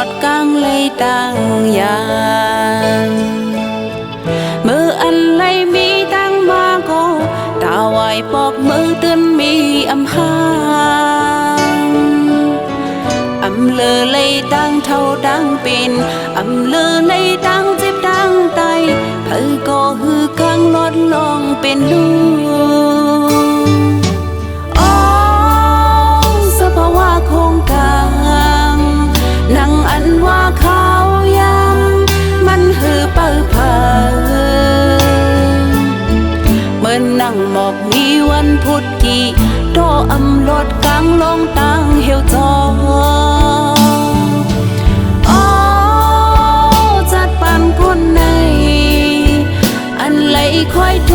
อดกลางเลยตั้งยางมืออันไรมีตั้งมาก็ตาไว้ปอกมือตื่นมีอำหางอำเลอเลยตั้งเท่าดังเป็นอำเลอเลยตั้งเจ็บดังไตเธอก็ฮือข้างลดลงเป็นลูกสภาวะโครงกลางนั่งอันว่าเขายังมันหือเปิดเผยเมื่อนั่งหมอกมีวันพุธกี่โตอำลดกลางลงตั้งเหี่ยวจอจัดปันคนในอันไหลค่อยโท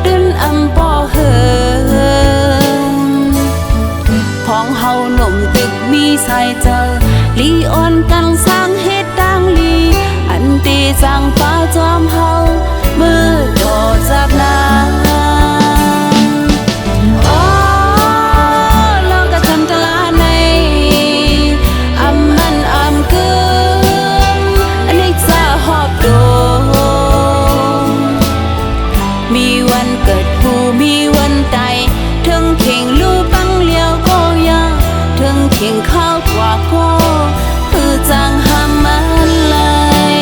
ดึนอำป่อเหิพองเฮาหนุ่มตึกมีสายเจอลีอ่อนกันสร้างเฮ็ดดังลีอันตีสร้างฟ้าจอมเฮามือโดดจากนาแล้วก็ทำตลาในอำมันอำเกินอันนี้จะหอบโดมีวันเกิดผู้มีวันตายถึงเข่งลูปังเลี้ยวก็ยาถึงเข่งข้าวกว่าก็คือจางหามันเลย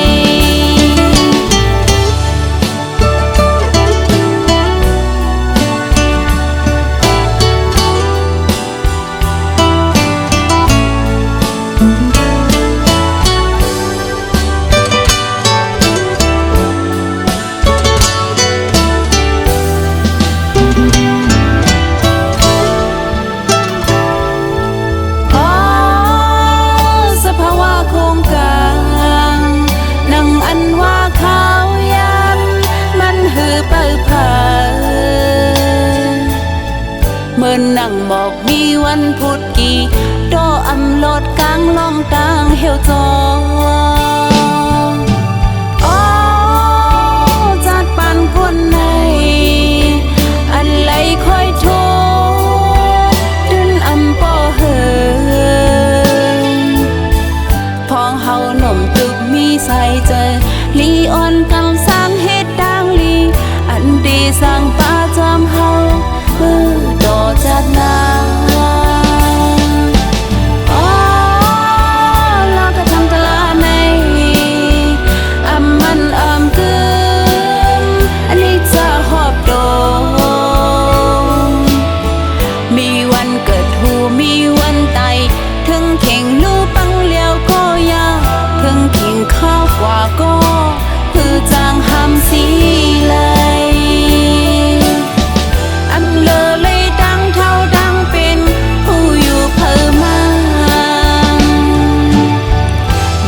เมื่อนั่งหมอกมีวันพุธกี่โตอำลดกลางลองต่างเหี่ยวจอจัดปันคนในอันไหลค่อยโทดึนอำป่อเหิพองเฮาหนุ่มตึกมีใส่เจอลีอ่อนกำสร้างเฮ็ดดังลีอันดีสร้างป้าจอมเฮามือโดดจากนาแล้วก็ทำตลาในอำมันอำเกินอันนี้จะหอบโดมีวันเกิดหูมีวันตายถึงเข่งลูปังเลี้ยวก็ยาถึงเข่งข้าวกว่าก็คือจางหำสีเลยอำเลอเลยดังเท่าดังเป็นผู้อยู่เพิ่มมา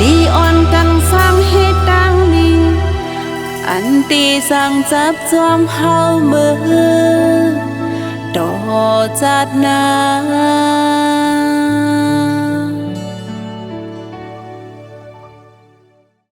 ดีอ่อนกันสร้างให้ดังลีอันตีสั่งจับจอมเฮามือต่อจัดนา